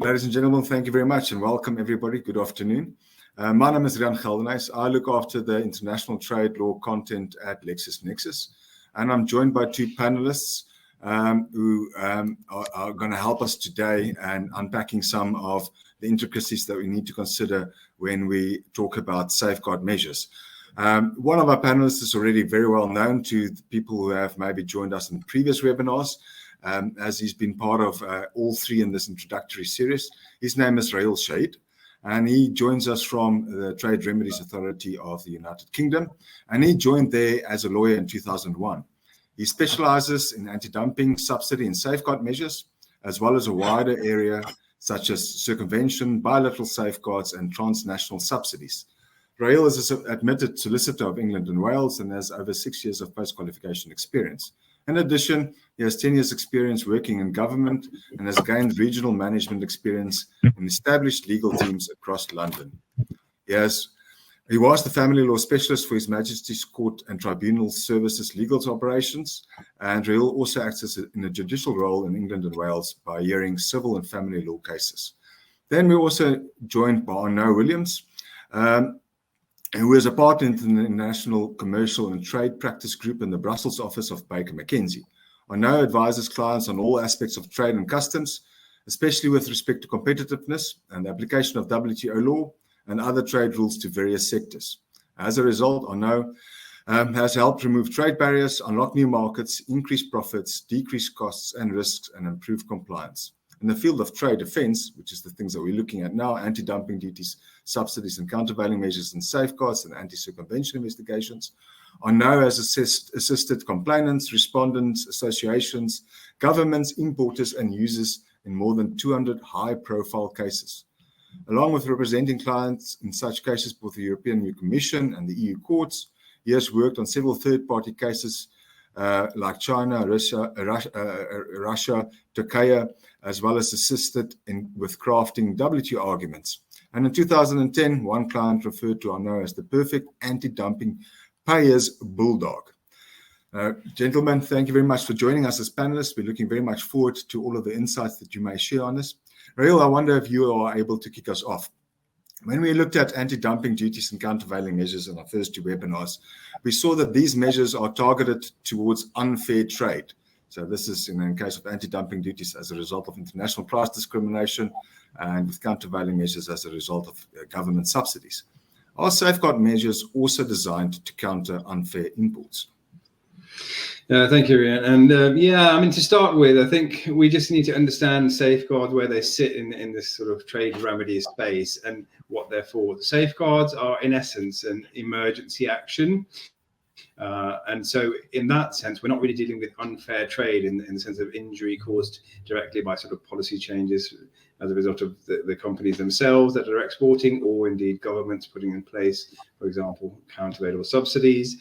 Ladies and gentlemen, thank you very much and welcome everybody. Good afternoon. My name is Rian Geldenhuys. I look after the international trade law content at LexisNexis, and I'm joined by two panelists who are going to help us today and unpacking some of the intricacies that we need to consider when we talk about safeguard measures. One of our panelists is already very well known to the people who have maybe joined us in previous webinars, as he's been part of all three in this introductory series. His name is Raheel Shahid, and he joins us from the Trade Remedies Authority of the United Kingdom, and he joined there as a lawyer in 2001. He specializes in anti-dumping, subsidy and safeguard measures, as well as a wider area such as circumvention, bilateral safeguards and transnational subsidies. Raheel is an admitted solicitor of England and Wales and has over 6 years of post-qualification experience. In addition, he has 10 years experience working in government and has gained regional management experience in established legal teams across London. He was the family law specialist for His Majesty's Court and Tribunal Services legal operations, and Raheel also acts in a judicial role in England and Wales by hearing civil and family law cases. Then we're also joined by Arnaud Williams, who is a partner in the International Commercial and Trade Practice Group in the Brussels office of Baker McKenzie. Arnaud advises clients on all aspects of trade and customs, especially with respect to competitiveness and the application of WTO law and other trade rules to various sectors. As a result, Arnaud has helped remove trade barriers, unlock new markets, increase profits, decrease costs and risks, and improve compliance. In the field of trade defense, which is the things that we're looking at now, anti-dumping duties, subsidies and countervailing measures and safeguards and anti-circumvention investigations, Arnaud has assisted complainants, respondents, associations, governments, importers and users in more than 200 high-profile cases. Along with representing clients in such cases with the European Union Commission and the EU courts, he has worked on several third-party cases like China, Russia, Turkey, as well as assisted with crafting WTO arguments. And in 2010, one client referred to Arnaud as the perfect anti-dumping payer's bulldog. Gentlemen, thank you very much for joining us as panelists. We're looking very much forward to all of the insights that you may share on this. Raheel, I wonder if you are able to kick us off. When we looked at anti-dumping duties and countervailing measures in our first two webinars, we saw that these measures are targeted towards unfair trade. So this is in case of anti-dumping duties as a result of international price discrimination, and with countervailing measures as a result of government subsidies. Are safeguard measures also designed to counter unfair imports? Thank you, Rian. And to start with, I think we just need to understand safeguards, where they sit in this sort of trade remedy space and what they're for. The safeguards are, in essence, an emergency action. And so in that sense, we're not really dealing with unfair trade in the sense of injury caused directly by sort of policy changes as a result of the companies themselves that are exporting, or indeed governments putting in place, for example, countervailable subsidies.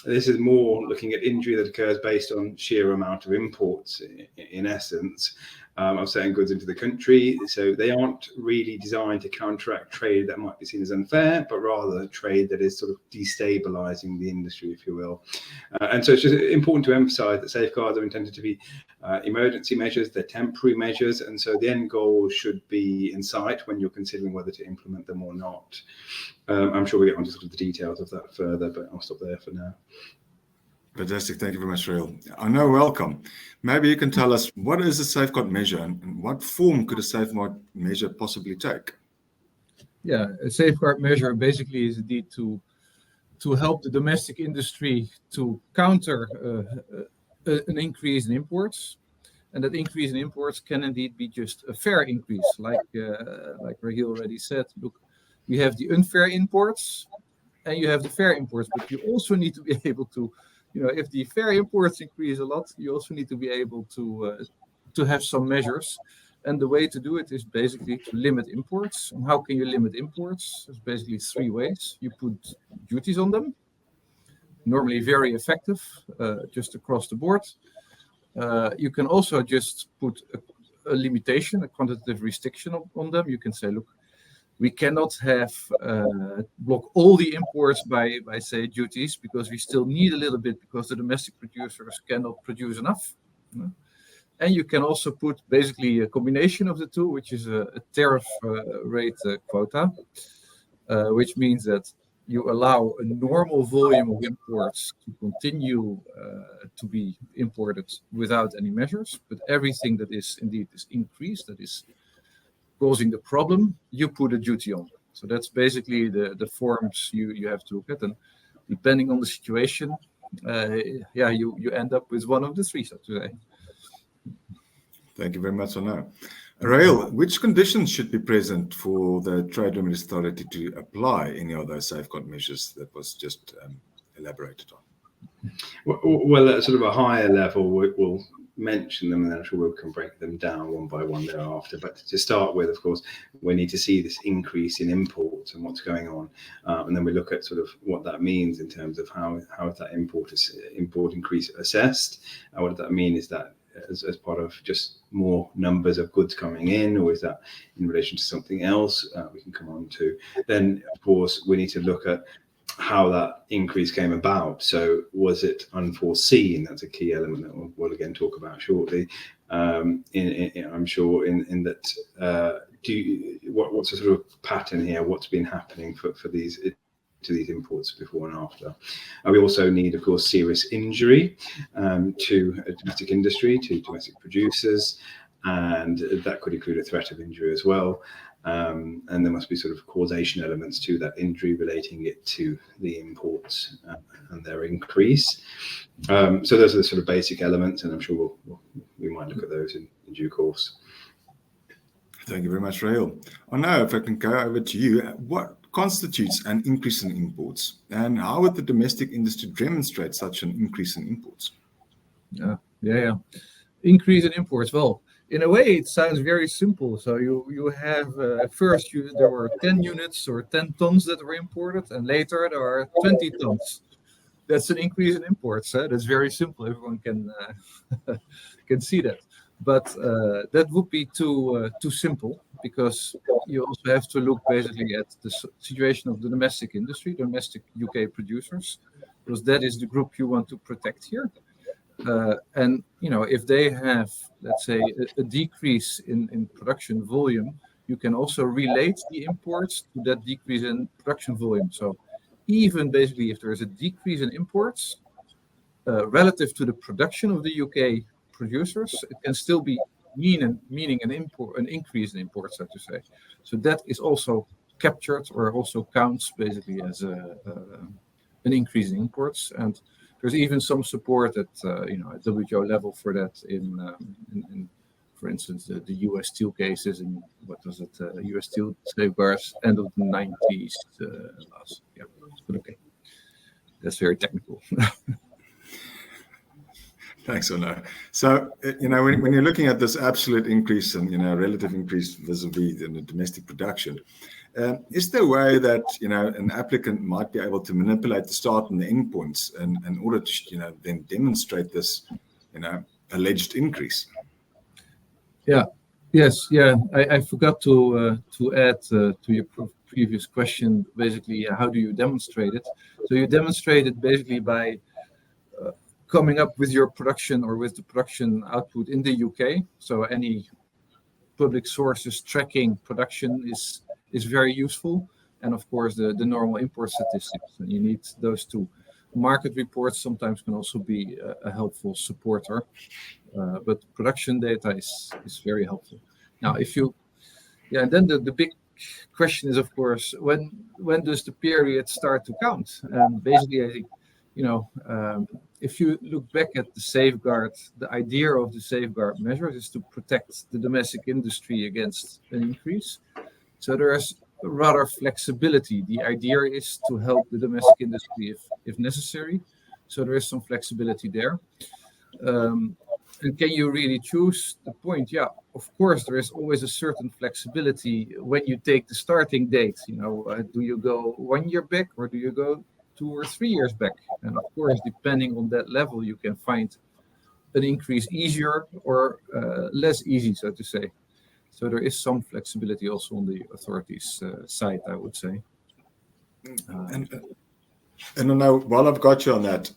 This is more looking at injury that occurs based on sheer amount of imports, in essence, of certain goods into the country. So they aren't really designed to counteract trade that might be seen as unfair, but rather trade that is sort of destabilizing the industry, if you will. And so it's just important to emphasize that safeguards are intended to be emergency measures, they're temporary measures, and so the end goal should be in sight when you're considering whether to implement them or not. I'm sure we'll get onto sort of the details of that further, but I'll stop there for now. Fantastic. Thank you very much, Raheel. Arnaud, welcome. Maybe you can tell us, what is a safeguard measure and what form could a safeguard measure possibly take? Yeah, a safeguard measure basically is indeed to help the domestic industry to counter an increase in imports. And that increase in imports can indeed be just a fair increase, like Raheel already said. Look, we have the unfair imports and you have the fair imports, but you also need to be able to, if the fair imports increase a lot, you also need to be able to have some measures. And the way to do it is basically to limit imports. And how can you limit imports? There's basically three ways. You put duties on them, normally very effective, just across the board. You can also just put a limitation, a quantitative restriction on them. You can say, look, we cannot have block all the imports by say duties, because we still need a little bit, because the domestic producers cannot produce enough. And you can also put basically a combination of the two, which is a tariff rate quota, which means that you allow a normal volume of imports to continue to be imported without any measures, but everything that is increased, that is causing the problem, you put a duty on. So that's basically the forms you have to look at, and depending on the situation, you end up with one of the three, so to say. Thank you very much, Arno. Rael, which conditions should be present for the Trade Remedies Authority to apply any of those safeguard measures that was just elaborated on? Well, at sort of a higher level, we'll mention them, and then I'm sure we can break them down one by one thereafter. But to start with, of course, we need to see this increase in imports and what's going on, and then we look at sort of what that means in terms of how is that import increase assessed. What does that mean? Is that as part of just more numbers of goods coming in, or is that in relation to something else we can come on to? Then, of course, we need to look at how that increase came about. So was it unforeseen? That's a key element that we'll again talk about shortly. I'm sure in that, what's the sort of pattern here? What's been happening for these imports before and after? We also need, of course, serious injury to a domestic industry, to domestic producers, and that could include a threat of injury as well. And there must be sort of causation elements to that injury, relating it to the imports and their increase. So those are the sort of basic elements, and I'm sure we might look at those in due course. Thank you very much, Rael. Now, if I can go over to you, what constitutes an increase in imports, and how would the domestic industry demonstrate such an increase in imports? Increase in imports. Well, in a way, it sounds very simple. So you have at first there were 10 units or 10 tons that were imported, and later there are 20 tons. That's an increase in imports. That's very simple. Everyone can see that. But that would be too simple, because you also have to look basically at the situation of the domestic industry, domestic UK producers, because that is the group you want to protect here. And if they have, let's say, a decrease in production volume, you can also relate the imports to that decrease in production volume. So even basically if there is a decrease in imports relative to the production of the UK producers, it can still be meaning an increase in imports, so to say. So that is also captured, or also counts basically as an increase in imports. And there's even some support at at WTO level for that in for instance the US Steel cases in US Steel safeguards end of the 90s last. Yeah, but okay, that's very technical. Thanks, Arno. So, when you're looking at this absolute increase and, relative increase vis-a-vis in the domestic production, is there a way that, an applicant might be able to manipulate the start and the end points in order to, then demonstrate this, alleged increase? Yeah. Yes. Yeah. I forgot to add to your previous question, basically, how do you demonstrate it? So you demonstrate it basically by coming up with your production, or with the production output in the UK. So any public sources tracking production is very useful. And of course, the normal import statistics. And you need those two. Market reports sometimes can also be a helpful supporter, but production data is very helpful. Now, and then the big question is, of course, when does the period start to count? And basically, I think, if you look back at the safeguard, the idea of the safeguard measures is to protect the domestic industry against an increase. So there is rather flexibility. The idea is to help the domestic industry if necessary. So there is some flexibility there. And can you really choose the point? Yeah, of course, there is always a certain flexibility when you take the starting date. Do you go 1 year back, or do you go 2 or 3 years back? And of course, depending on that level, you can find an increase easier or less easy, so to say. So there is some flexibility also on the authorities' side, I would say. And I know, while I've got you on that,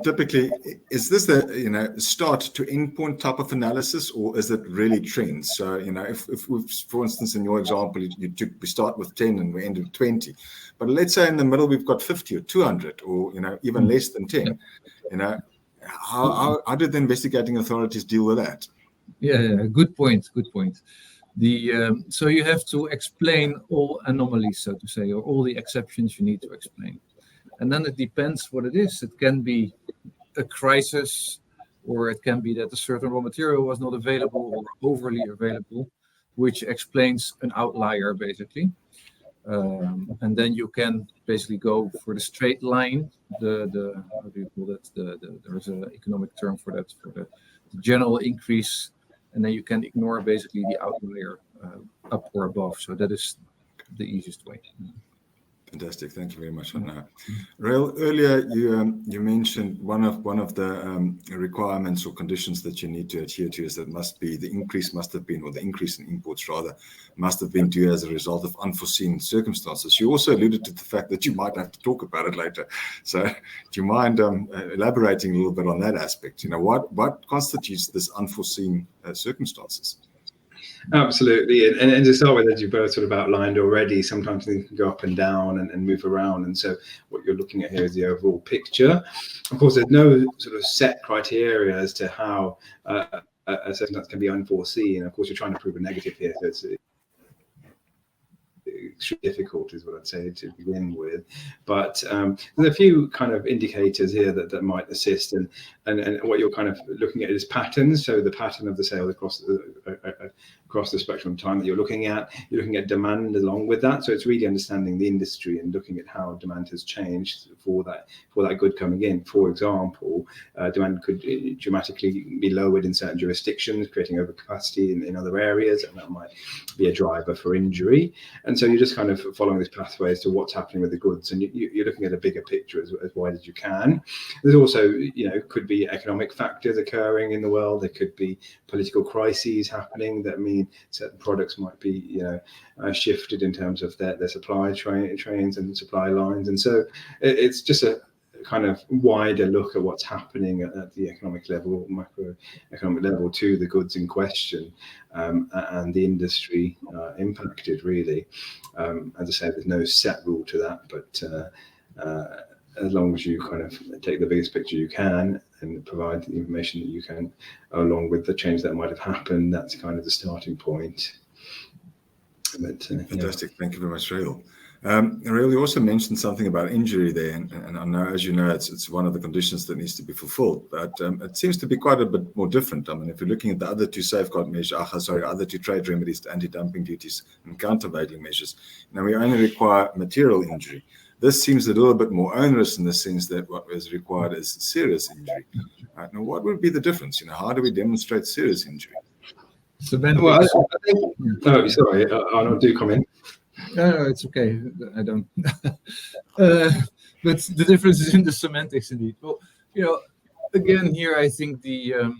typically, is this the, start to end point type of analysis, or is it really trends? So, if we, for instance, in your example, we start with 10 and we end with 20, but let's say in the middle we've got 50 or 200 or, even less than 10, how did the investigating authorities deal with that? Yeah, good point. So you have to explain all anomalies, so to say, or all the exceptions you need to explain. And then it depends what it is. It can be a crisis, or it can be that a certain raw material was not available or overly available, which explains an outlier, basically. And then you can basically go for the straight line. The how do you call that? There's an economic term for that, for the general increase, and then you can ignore basically the outlier up or above. So that is the easiest way. Fantastic. Thank you very much on that. Rael, earlier you mentioned one of the requirements or conditions that you need to adhere to is that the increase in imports rather must have been due as a result of unforeseen circumstances. You also alluded to the fact that you might have to talk about it later. So do you mind elaborating a little bit on that aspect? What constitutes this unforeseen circumstances? Absolutely. And to start with, as you both sort of outlined already, sometimes things can go up and down and move around. And so what you're looking at here is the overall picture. Of course, there's no sort of set criteria as to how a circumstance can be unforeseen. Of course, you're trying to prove a negative here. So it's extremely difficult is what I'd say to begin with, but there's a few kind of indicators here that might assist, and what you're kind of looking at is patterns. So the pattern of the sale across the spectrum of time that you're looking at demand along with that. So it's really understanding the industry and looking at how demand has changed for that good coming in. For example, demand could dramatically be lowered in certain jurisdictions, creating overcapacity in other areas, and that might be a driver for injury. And so you're just kind of following this pathway as to what's happening with the goods, and you're looking at a bigger picture as wide as you can. There's also, could be economic factors occurring in the world. There could be political crises happening that mean certain products might be, shifted in terms of their supply trains and supply lines. And so it's just a kind of wider look at what's happening at the economic level, macroeconomic level, to the goods in question and the industry impacted, really. As I said, there's no set rule to that, but as long as you kind of take the biggest picture you can and provide the information that you can, along with the change that might have happened, that's kind of the starting point. But, fantastic. Yeah. Thank you very much, Rael. Rael, you also mentioned something about injury there, and I know, as you know, it's one of the conditions that needs to be fulfilled, but it seems to be quite a bit more different. I mean, if you're looking at the other two safeguard measures, other two trade remedies, the anti-dumping duties and countervailing measures, now we only require material injury. This seems a little bit more onerous in the sense that what is required is serious injury. Now, what would be the difference? How do we demonstrate serious injury? Well, I think, oh, sorry, Arnold, do comment. No, it's okay. I don't. But the difference is in the semantics, indeed. Well, again, here I think the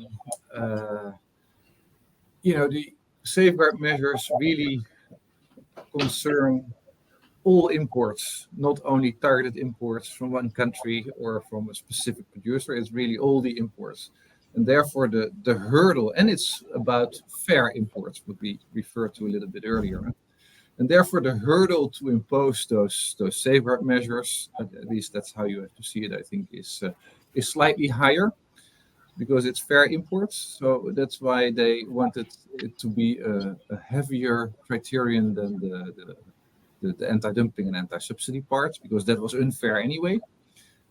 safeguard measures really concern all imports, not only targeted imports from one country or from a specific producer. It's really all the imports, and therefore the hurdle, and it's about fair imports, would be referred to a little bit earlier. And therefore, the hurdle to impose those safeguard measures, at least that's how you have to see it, I think, is slightly higher, because it's fair imports. So that's why they wanted it to be a heavier criterion than the anti-dumping and anti-subsidy parts, because that was unfair anyway.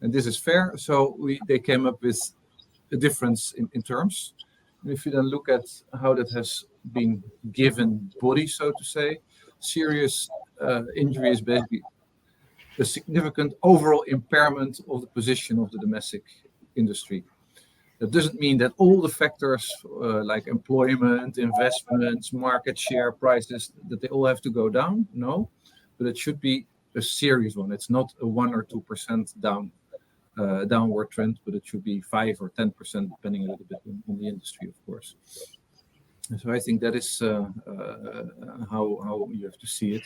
And this is fair. So they came up with a difference in terms. And if you then look at how that has been given body, so to say, serious injury is basically a significant overall impairment of the position of the domestic industry. That doesn't mean that all the factors like employment, investments, market share, prices, that they all have to go down. No, but it should be a serious one. It's not a 1 or 2% downward trend, but it should be 5 or 10%, depending a little bit on the industry, of course. And so I think that is how you have to see it.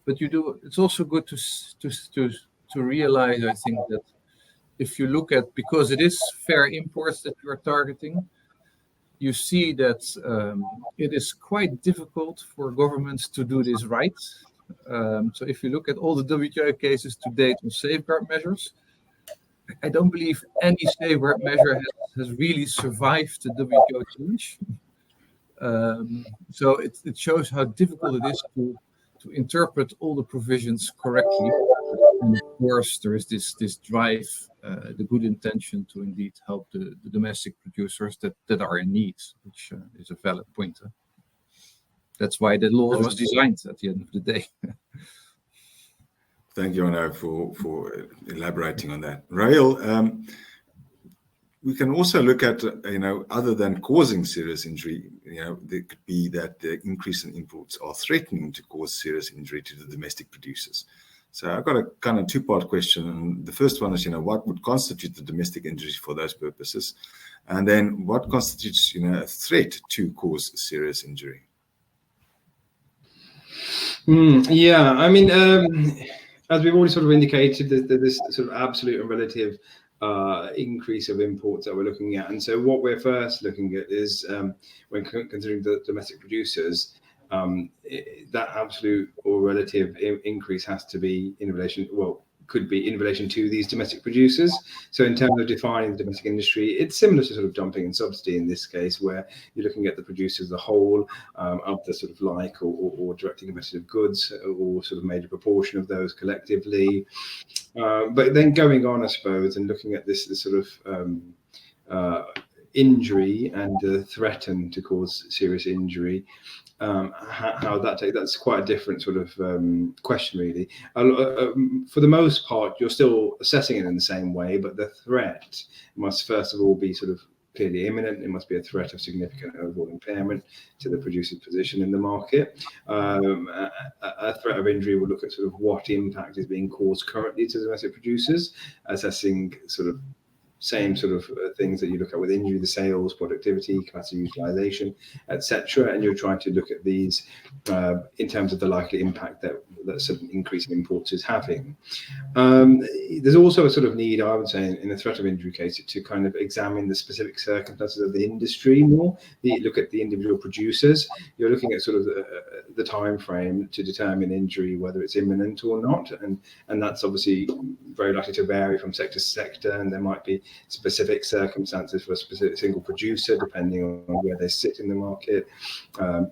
But it's also good to to realize, I think, that if you look at, because it is fair imports that you are targeting, you see that it is quite difficult for governments to do this right. So if you look at all the WTO cases to date on safeguard measures, I don't believe any safeguard measure has really survived the WTO challenge. So it shows how difficult it is to interpret all the provisions correctly. And of course, there is this drive, the good intention to indeed help the domestic producers that are in need, which is a valid point. That's why the law was designed at the end of the day. Thank you, Arno, for elaborating on that. Rael, we can also look at, other than causing serious injury, there could be that the increase in imports are threatening to cause serious injury to the domestic producers. So I've got a kind of two-part question. And the first one is, what would constitute the domestic injuries for those purposes? And then what constitutes, a threat to cause serious injury? Yeah, I mean, as we've already sort of indicated, there's this sort of absolute and relative increase of imports that we're looking at. And so what we're first looking at is, when considering the domestic producers, that absolute or relative increase has to be in relation, could be in relation to these domestic producers. So in terms of defining the domestic industry, it's similar to sort of dumping and subsidy in this case, where you're looking at the producer as a whole, of the sort of like or directly competitive goods, or sort of major proportion of those collectively. But then going on, I suppose, and looking at this sort of injury and threaten to cause serious injury, how that's quite a different sort of question, really. For the most part, you're still assessing it in the same way, but the threat must first of all be sort of clearly imminent. It must be a threat of significant overall impairment to the producer's position in the market. A threat of injury will look at sort of what impact is being caused currently to domestic producers, assessing sort of same sort of things that you look at with injury, the sales, productivity, capacity utilization, etc. And you're trying to look at these in terms of the likely impact that sort of increase in imports is having. There's also a sort of need, I would say, in a threat of injury case, to kind of examine the specific circumstances of the industry more. Look at the individual producers. You're looking at sort of the time frame to determine injury, whether it's imminent or not, and that's obviously very likely to vary from sector to sector, and there might be specific circumstances for a specific single producer depending on where they sit in the market.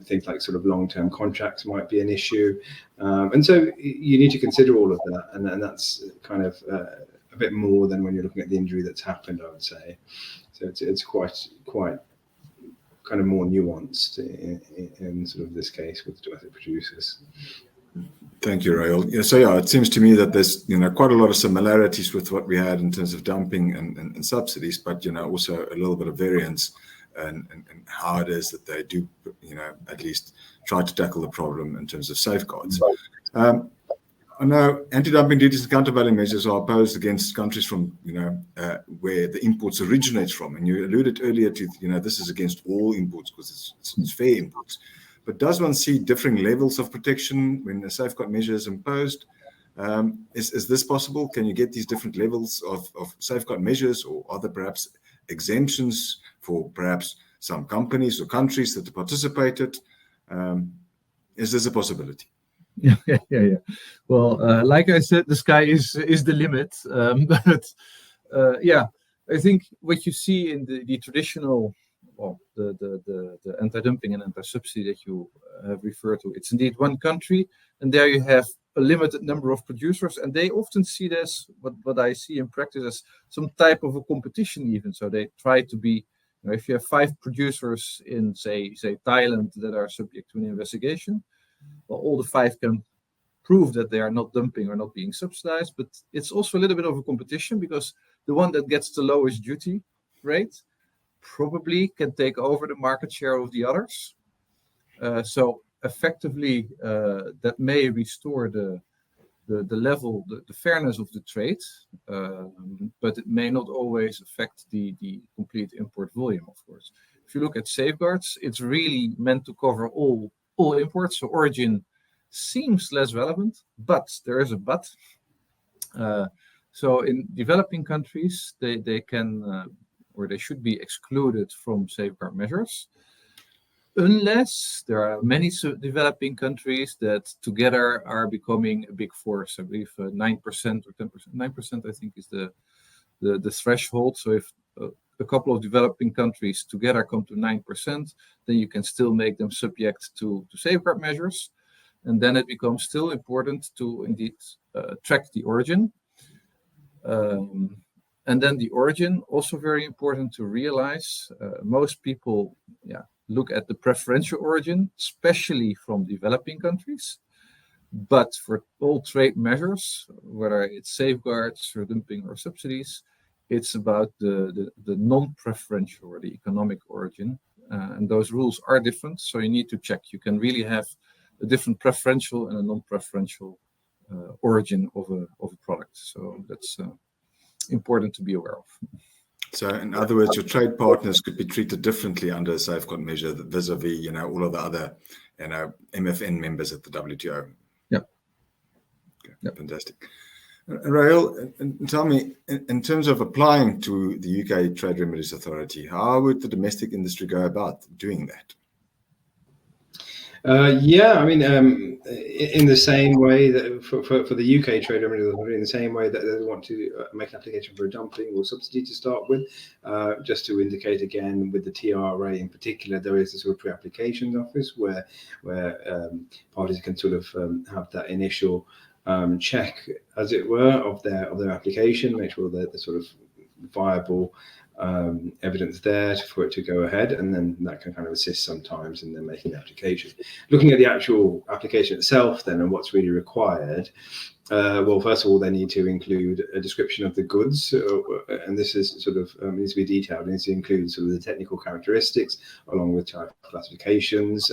Things like sort of long-term contracts might be an issue, and so you need to consider all of that, and that's kind of a bit more than when you're looking at the injury that's happened, I would say. So it's quite kind of more nuanced in sort of this case with domestic producers. Thank you, Rael. Yeah, so yeah, it seems to me that there's quite a lot of similarities with what we had in terms of dumping and subsidies, but also a little bit of variance and how it is that they do at least try to tackle the problem in terms of safeguards. I know anti-dumping duties and countervailing measures are opposed against countries from where the imports originate from, and you alluded earlier to this is against all imports because it's fair imports. But does one see differing levels of protection when a safeguard measure is imposed? Is this possible? Can you get these different levels of safeguard measures, or are there perhaps exemptions for perhaps some companies or countries that participated? Is this a possibility? Yeah. Well, like I said, the sky is the limit. But I think what you see in the traditional, the anti-dumping and anti-subsidy that you have referred to, it's indeed one country, and there you have a limited number of producers, and they often see this, what I see in practice, as some type of a competition even. So they try to be, if you have 5 producers in, say Thailand that are subject to an investigation, well, all the 5 can prove that they are not dumping or not being subsidized, but it's also a little bit of a competition because the one that gets the lowest duty rate probably can take over the market share of the others. So effectively, that may restore the level, the fairness of the trade, but it may not always affect the complete import volume, of course. If you look at safeguards, it's really meant to cover all imports. So origin seems less relevant, but there is a but. So in developing countries, they can or they should be excluded from safeguard measures, unless there are many developing countries that together are becoming a big force. I believe 9% or 10%. 9%, I think, is the threshold. So if a couple of developing countries together come to 9%, then you can still make them subject to safeguard measures. And then it becomes still important to indeed track the origin. And then the origin, also very important to realize. Most people look at the preferential origin, especially from developing countries. But for all trade measures, whether it's safeguards or dumping or subsidies, it's about the non-preferential or the economic origin. And those rules are different. So you need to check. You can really have a different preferential and a non-preferential origin of a product. So that's important to be aware of. So in other words, your trade partners could be treated differently under a safeguard measure vis-a-vis, all of the other, MFN members at the WTO. Yeah. Okay. Yep. Fantastic. Rael, tell me, in terms of applying to the UK Trade Remedies Authority, how would the domestic industry go about doing that? In the same way that for the UK Trade Remedies Authority, in the same way that they want to make an application for a dumping or subsidy to start with, just to indicate again, with the TRA in particular, there is a sort of pre-application office where parties can sort of have that initial check, as it were, of their application, make sure that the sort of viable evidence there for it to go ahead, and then that can kind of assist sometimes in then making the application. Looking at the actual application itself then and what's really required, well, first of all, they need to include a description of the goods, and this is sort of needs to be detailed. It needs to include sort of the technical characteristics along with type classifications,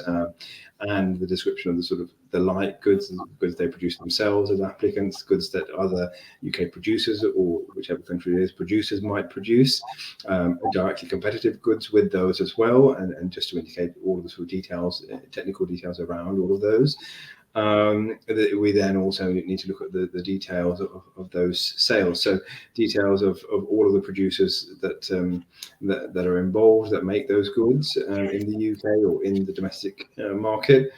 and the description of the sort of the light goods, and goods they produce themselves as applicants, goods that other UK producers or whichever country it is producers might produce, directly competitive goods with those as well, and just to indicate all of the sort of details, technical details around all of those. We then also need to look at the details of those sales. So details of all of the producers that are involved, that make those goods in the UK or in the domestic market.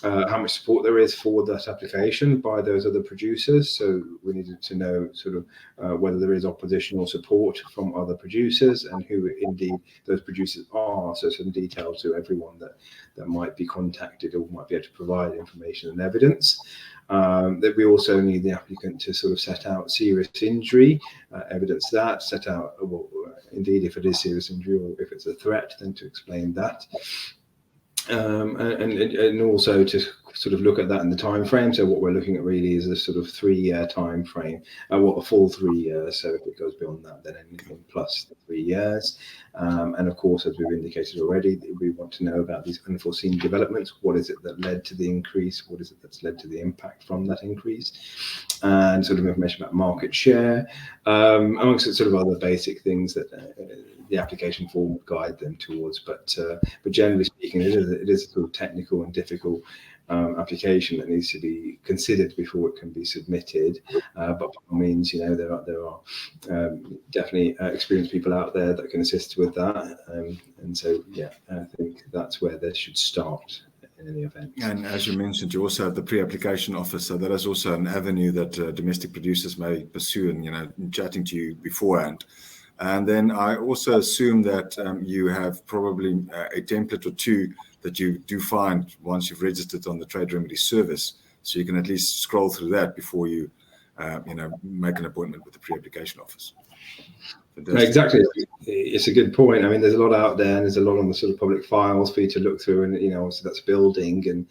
How much support there is for that application by those other producers. So we needed to know sort of whether there is opposition or support from other producers and who indeed those producers are. So some detail to everyone that might be contacted or might be able to provide information and evidence. That we also need the applicant to sort of set out serious injury, evidence that, set out, well, indeed, if it is serious injury or if it's a threat, then to explain that. And also to sort of look at that in the time frame. So what we're looking at really is a sort of 3-year time frame, a full 3 years. So if it goes beyond that, then anything plus 3 years. And of course, as we've indicated already, we want to know about these unforeseen developments. What is it that led to the increase? What is it that's led to the impact from that increase? And sort of information about market share, amongst sort of other basic things that the application form would guide them towards. But generally speaking, it is a sort of technical and difficult application that needs to be considered before it can be submitted. But by all means, there are definitely experienced people out there that can assist with that. And so, I think that's where they should start in any event. And as you mentioned, you also have the pre-application office, so that is also an avenue that domestic producers may pursue, and chatting to you beforehand. And then I also assume that you have probably a template or two that you do find once you've registered on the Trade Remedy Service, so you can at least scroll through that before you, make an appointment with the pre-application office. Exactly, it's a good point. I mean, there's a lot out there, and there's a lot on the sort of public files for you to look through, and so that's building, and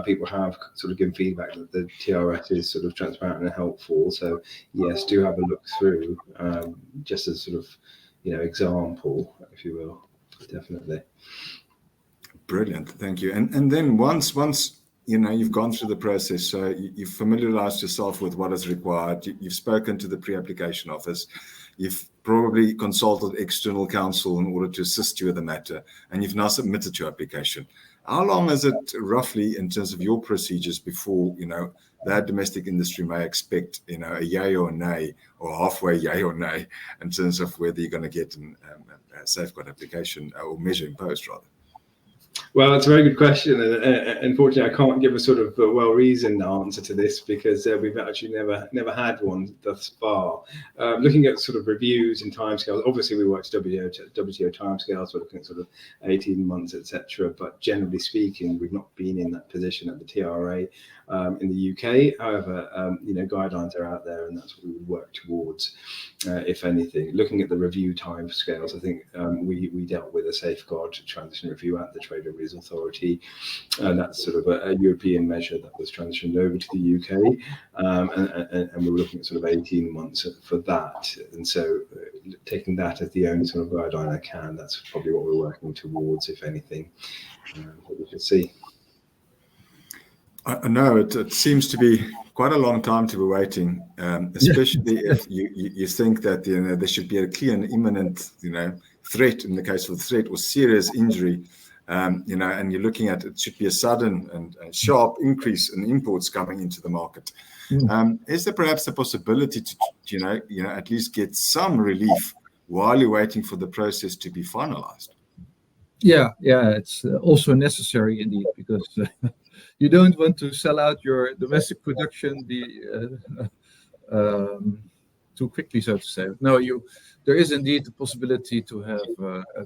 people have sort of given feedback that the TRS is sort of transparent and helpful. So yes, do have a look through, just as sort of example, if you will, definitely. Brilliant, thank you. And then once you've gone through the process, so you've familiarized yourself with what is required, you've spoken to the pre-application office, you've probably consulted external counsel in order to assist you with the matter, and you've now submitted your application. How long is it roughly in terms of your procedures before that domestic industry may expect, a yay or nay, or halfway yay or nay, in terms of whether you're going to get a safeguard application or measure imposed, rather? Well, that's a very good question, and unfortunately, I can't give a sort of well-reasoned answer to this because we've actually never had one thus far. Looking at sort of reviews and timescales, obviously we work to WTO timescales, we're looking at sort of 18 months, etc. But generally speaking, we've not been in that position at the TRA in the UK. However, guidelines are out there, and that's what we would work towards, if anything. Looking at the review timescales, I think we dealt with a safeguard transition review at the Trade Remedies Authority, and that's sort of a European measure that was transitioned over to the UK, and we were looking at sort of 18 months for that. And so taking that as the only sort of guideline I can, that's probably what we're working towards, if anything, that we should see. I know it seems to be quite a long time to be waiting, especially if you think that there should be a clear and imminent threat in the case of a threat or serious injury, and you're looking at it should be a sudden and sharp increase in imports coming into the market. Is there perhaps a possibility to at least get some relief while you're waiting for the process to be finalized? Yeah, it's also necessary indeed, because you don't want to sell out your domestic production too quickly, so to say. No, there is indeed the possibility to have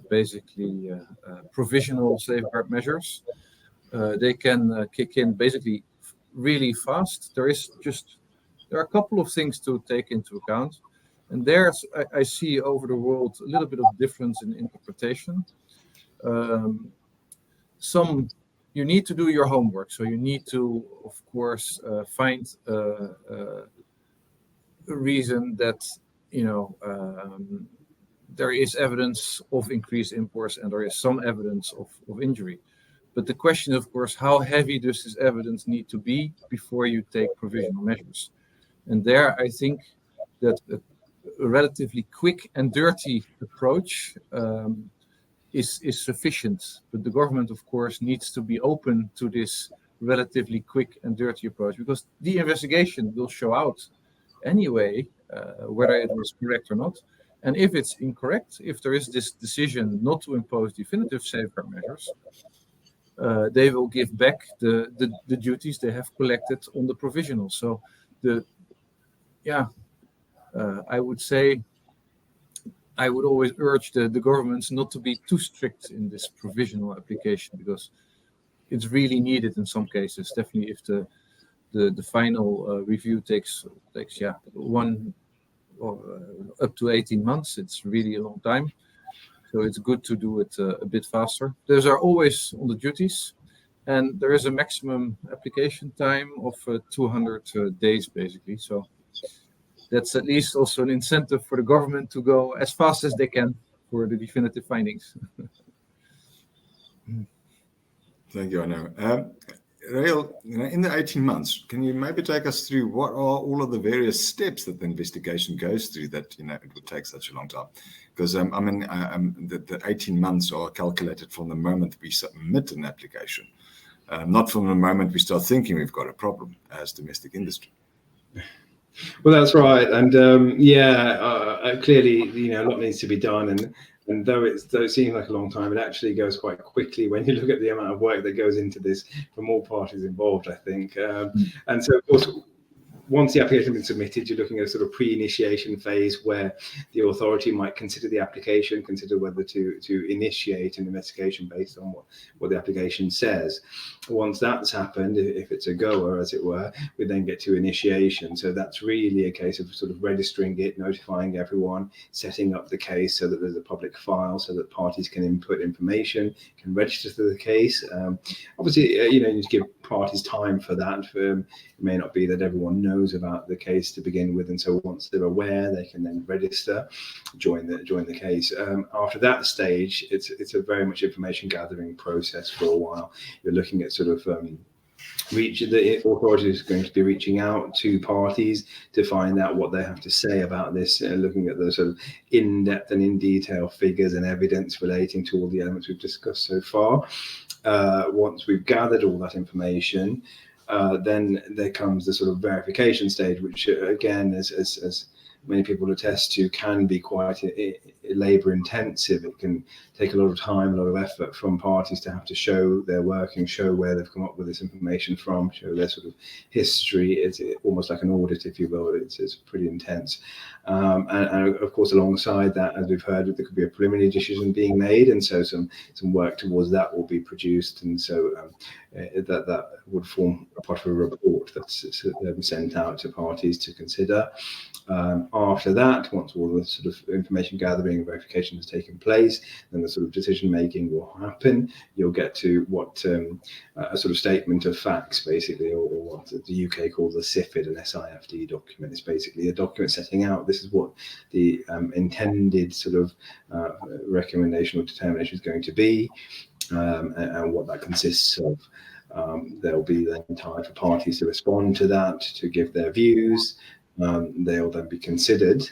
basically provisional safeguard measures. They can kick in basically really fast. There are a couple of things to take into account, and there's I see over the world a little bit of difference in interpretation. You need to do your homework, so you need to, of course, find a reason that there is evidence of increased imports and there is some evidence of injury. But the question, of course, how heavy does this evidence need to be before you take provisional measures? And there, I think that a relatively quick and dirty approach is sufficient, but the government, of course, needs to be open to this relatively quick and dirty approach, because the investigation will show out anyway whether it was correct or not. And if it's incorrect, if there is this decision not to impose definitive safeguard measures, they will give back the duties they have collected on the provisional. So I would say I would always urge the governments not to be too strict in this provisional application, because it's really needed in some cases. Definitely, if the final review takes 1 or up to 18 months, it's really a long time. So it's good to do it a bit faster. Those are always on the duties, and there is a maximum application time of 200 days, basically. So that's at least also an incentive for the government to go as fast as they can for the definitive findings. Thank you, Arno. Rael, in the 18 months, can you maybe take us through what are all of the various steps that the investigation goes through that it would take such a long time? Because the 18 months are calculated from the moment we submit an application, not from the moment we start thinking we've got a problem as domestic industry. Well, that's right, and clearly, a lot needs to be done, and though it seems like a long time, it actually goes quite quickly when you look at the amount of work that goes into this from all parties involved, I think. And so, of course, once the application has been submitted, you're looking at a sort of pre-initiation phase where the authority might consider the application, consider whether to initiate an investigation based on what the application says. Once that's happened, if it's a goer, as it were, we then get to initiation. So that's really a case of sort of registering it, notifying everyone, setting up the case so that there's a public file so that parties can input information, can register to the case. Obviously, you need to give parties time for that. It may not be that everyone knows about the case to begin with, and so once they're aware, they can then register, join the case. After that stage, it's a very much information gathering process for a while. You're looking at sort of the authority is going to be reaching out to parties to find out what they have to say about this, looking at the sort of in-depth and in detail figures and evidence relating to all the elements we've discussed so far. Once we've gathered all that information, then there comes the sort of verification stage, which again, as many people attest to, can be quite labour intensive. It can take a lot of time, a lot of effort from parties to have to show their working, show where they've come up with this information from, show their sort of history. It's almost like an audit, if you will. It's pretty intense. And of course, alongside that, as we've heard, there could be a preliminary decision being made, and so some work towards that will be produced, and so that would form part of a report that's sent out to parties to consider. After that, once all the sort of information gathering and verification has taken place, then the sort of decision making will happen. You'll get to what a sort of statement of facts, basically, or what the UK calls a SIFID, an SIFD document. It's basically a document setting out this is what the intended sort of recommendation or determination is going to be, and what that consists of. There'll be then time for parties to respond to that, to give their views. They'll then be considered,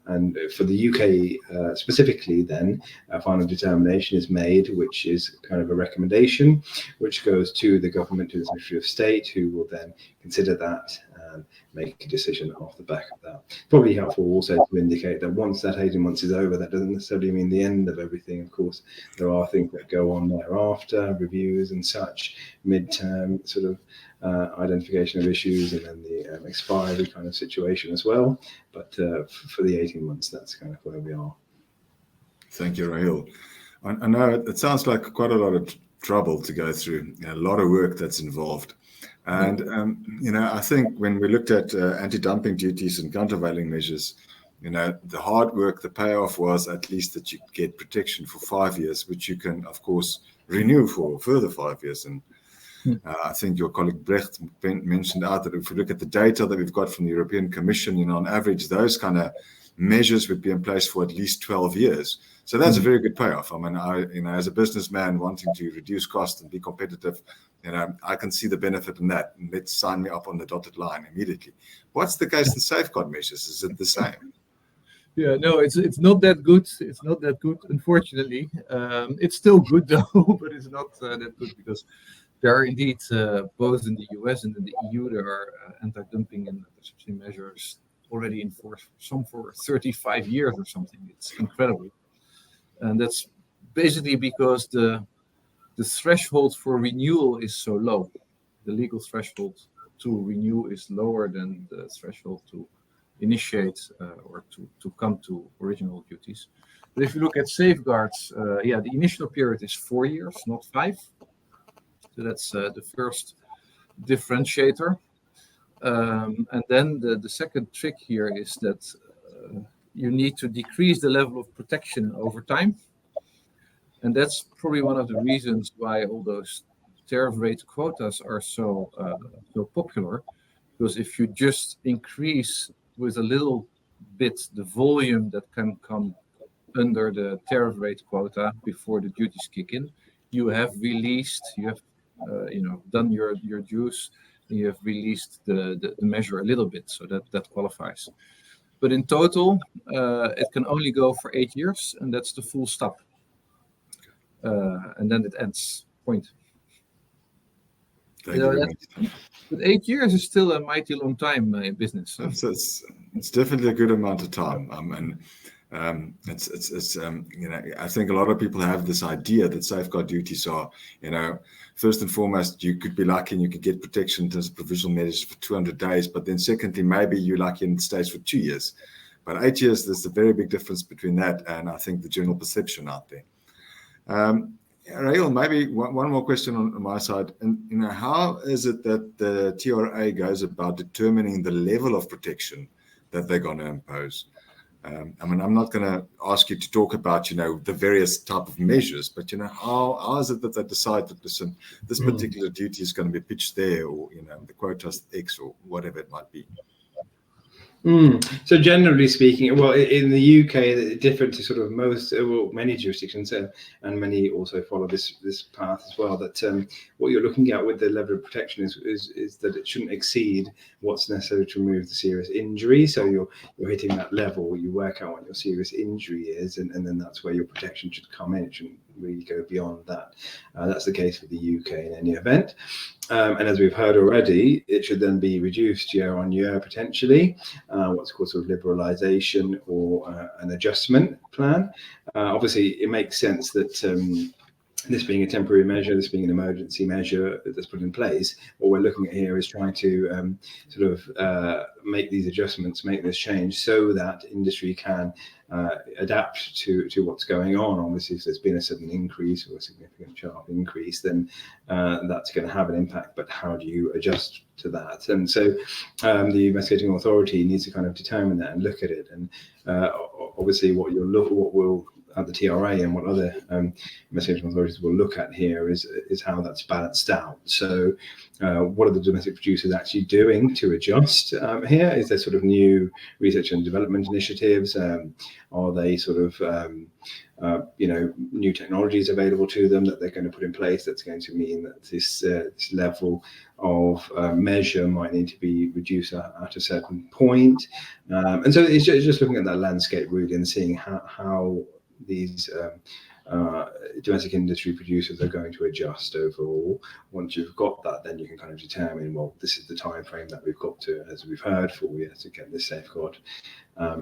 and for the UK specifically, then a final determination is made, which is kind of a recommendation, which goes to the government, to the Secretary of State, who will then consider that and make a decision off the back of that. Probably helpful also to indicate that once that 18 months is over, that doesn't necessarily mean the end of everything. Of course, there are things that go on thereafter, reviews and such, midterm sort of identification of issues, and then the expiry kind of situation as well. But for the 18 months, that's kind of where we are. Thank you, Raheel. I know it sounds like quite a lot of trouble to go through, a lot of work that's involved. And, I think when we looked at anti-dumping duties and countervailing measures, the hard work, the payoff was at least that you get protection for 5 years, which you can, of course, renew for a further 5 years. And I think your colleague Brecht mentioned out that if we look at the data that we've got from the European Commission, on average, those kind of measures would be in place for at least 12 years. So that's a very good payoff. I mean, as a businessman wanting to reduce costs and be competitive, I can see the benefit in that. And let's sign me up on the dotted line immediately. What's the case in safeguard measures? Is it the same? Yeah, no, it's not that good. It's not that good, unfortunately. It's still good though, but it's not that good, because there are indeed both in the US and in the EU there are anti-dumping and subsidy measures already in force, some for 35 years or something. It's incredible, and that's basically because the threshold for renewal is so low. The legal threshold to renew is lower than the threshold to initiate or to come to original duties. But if you look at safeguards, the initial period is 4 years, not 5. So that's the first differentiator. And then the second trick here is that you need to decrease the level of protection over time. And that's probably one of the reasons why all those tariff rate quotas are so popular. Because if you just increase with a little bit the volume that can come under the tariff rate quota before the duties kick in, you have done your dues, and you have released the measure a little bit, so that qualifies. But in total, it can only go for 8 years, and that's the full stop. And then it ends. Point. Thank you very much. But 8 years is still a mighty long time in business. So. It's definitely a good amount of time. I think a lot of people have this idea that safeguard duties are, first and foremost, you could be lucky and you could get protection in terms of provisional measures for 200 days. But then secondly, maybe you're lucky and it stays for 2 years. But 8 years, there's a very big difference between that and I think the general perception out there. Raheel, maybe one more question on my side. And how is it that the TRA goes about determining the level of protection that they're going to impose? I'm not going to ask you to talk about, the various type of measures, but, how is it that they decide that this particular duty is going to be pitched there, or, the quota's X or whatever it might be? So generally speaking, well, in the UK, different to sort of many jurisdictions, and many also follow this path as well, that what you're looking at with the level of protection is that it shouldn't exceed what's necessary to remove the serious injury. So you're hitting that level, you work out what your serious injury is, and then that's where your protection should come in. It shouldn't really go beyond that. That's the case for the UK in any event. And as we've heard already, it should then be reduced year on year potentially, what's called sort of liberalisation or an adjustment plan. Obviously, it makes sense that this being a temporary measure, this being an emergency measure that's put in place, what we're looking at here is trying to sort of make these adjustments, make this change so that industry can adapt to what's going on. Obviously, if there's been a sudden increase or a significant sharp increase, then that's going to have an impact, but how do you adjust to that? And so the investigating authority needs to kind of determine that and look at it. And obviously what will at the TRA and what other investigating authorities will look at here is how that's balanced out. So what are the domestic producers actually doing to adjust here? Is there sort of new research and development initiatives? Are they sort of new technologies available to them that they're going to put in place that's going to mean that this level of measure might need to be reduced at a certain point? And so it's just looking at that landscape really and seeing how these domestic industry producers are going to adjust overall. Once you've got that, then you can kind of determine, well, this is the time frame that we've got to, as we've heard, 4 years to get this safeguard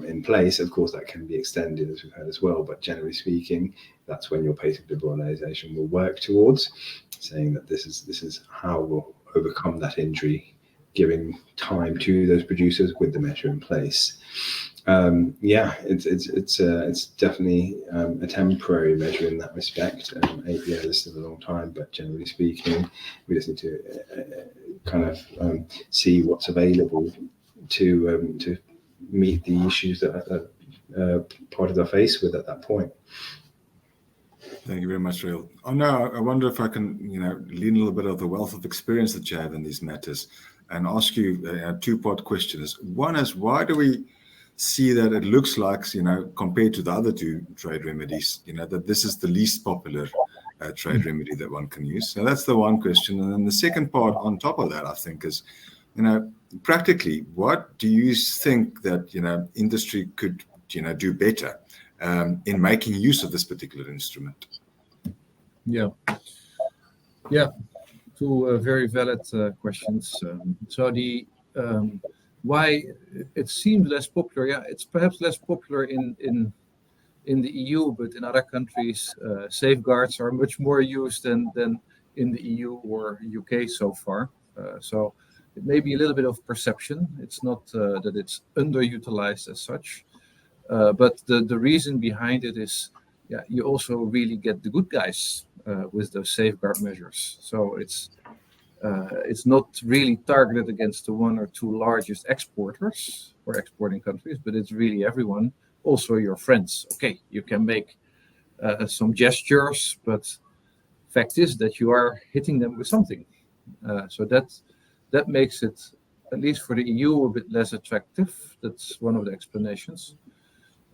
in place. Of course, that can be extended, as we've heard as well, but generally speaking, that's when your pace of liberalisation will work towards, saying that this is how we'll overcome that injury, giving time to those producers with the measure in place. It's definitely a temporary measure in that respect. 8 years is still a long time, but generally speaking, we just need to kind of see what's available to meet the issues that parties are faced with at that point. Thank you very much, Rael. Oh no, I wonder if I can, lean a little bit of the wealth of experience that you have in these matters, and ask you a two-part question. One is, why do we see that it looks like, compared to the other two trade remedies, that this is the least popular trade remedy that one can use? So that's the one question. And then the second part on top of that, I think, is, practically, what do you think that, industry could, do better in making use of this particular instrument? Yeah. Two very valid questions. So the why it seems less popular? Yeah, it's perhaps less popular in the EU, but in other countries, safeguards are much more used than in the EU or UK so far. So it may be a little bit of perception. It's not that it's underutilized as such, but the reason behind it is, you also really get the good guys with those safeguard measures. So it's not really targeted against the one or two largest exporters or exporting countries, but it's really everyone, also your friends. Okay, you can make some gestures, but fact is that you are hitting them with something. So that makes it, at least for the EU, a bit less attractive. That's one of the explanations.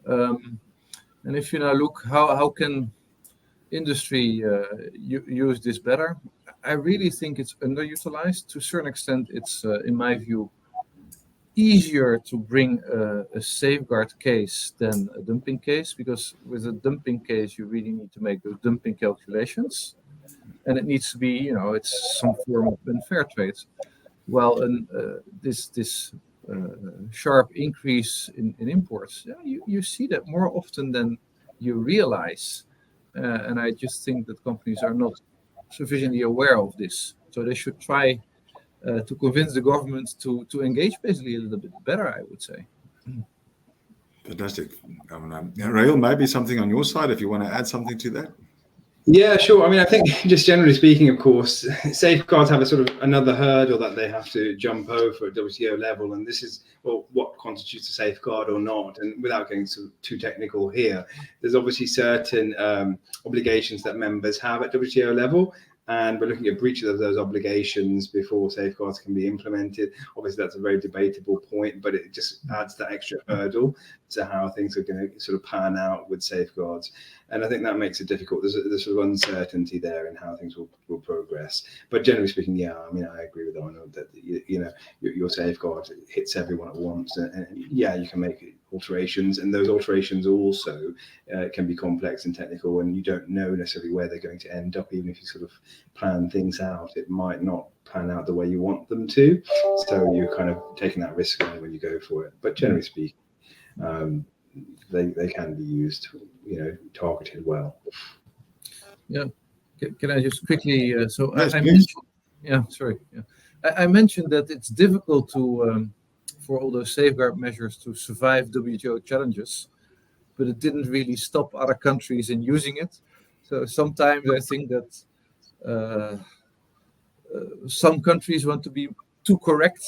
And if you now look, how can industry use this better? I really think it's underutilized. To a certain extent, it's, in my view, easier to bring a safeguard case than a dumping case, because with a dumping case, you really need to make those dumping calculations, and it needs to be, it's some form of unfair trade. Well, this sharp increase in imports, you see that more often than you realize, and I just think that companies are not sufficiently aware of this, so they should try to convince the government to engage basically a little bit better, I would say. Fantastic. Rael, maybe something on your side if you want to add something to that. Yeah, sure. I mean, I think just generally speaking, of course, safeguards have a sort of another hurdle that they have to jump over at WTO level, and this is, well, what constitutes a safeguard or not. And without getting too technical here, there's obviously certain obligations that members have at WTO level, and we're looking at breaches of those obligations before safeguards can be implemented. Obviously, that's a very debatable point, but it just adds that extra hurdle to how things are going to sort of pan out with safeguards. And I think that makes it difficult. There's a sort of uncertainty there in how things will progress. But generally speaking, I agree with Arnold that your safeguard hits everyone at once, and you can make alterations, and those alterations also can be complex and technical, and you don't know necessarily where they're going to end up. Even if you sort of plan things out, it might not pan out the way you want them to, so you're kind of taking that risk on when you go for it. But generally speaking, they can be used, targeted well. Yeah. Can I just quickly? So Yes, I please. mentioned. Yeah, sorry. Yeah, I mentioned that it's difficult to for all those safeguard measures to survive WTO challenges, but it didn't really stop other countries in using it. So sometimes I think that some countries want to be too correct.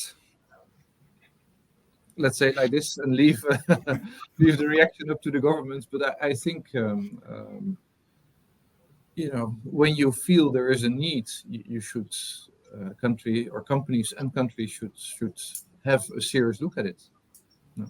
Let's say it like this, and leave the reaction up to the governments. But I think when you feel there is a need, you should companies should have a serious look at it. No.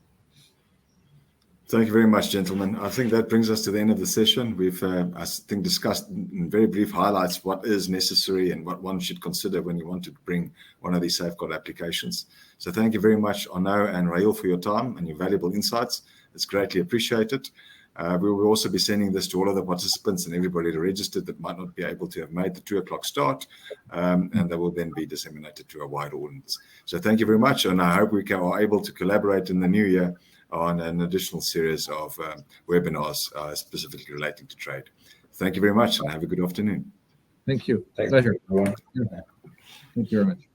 Thank you very much, gentlemen. I think that brings us to the end of the session. We've, I think, discussed in very brief highlights what is necessary and what one should consider when you want to bring one of these safeguard applications. So thank you very much, Arnaud and Raheel, for your time and your valuable insights. It's greatly appreciated. We will also be sending this to all of the participants and everybody that registered that might not be able to have made the 2:00 start, and they will then be disseminated to a wide audience. So thank you very much, and I hope we are able to collaborate in the new year on an additional series of webinars specifically relating to trade. Thank you very much, and have a good afternoon. Thank you. Thanks, Pleasure. everyone. Yeah. Thank you very much.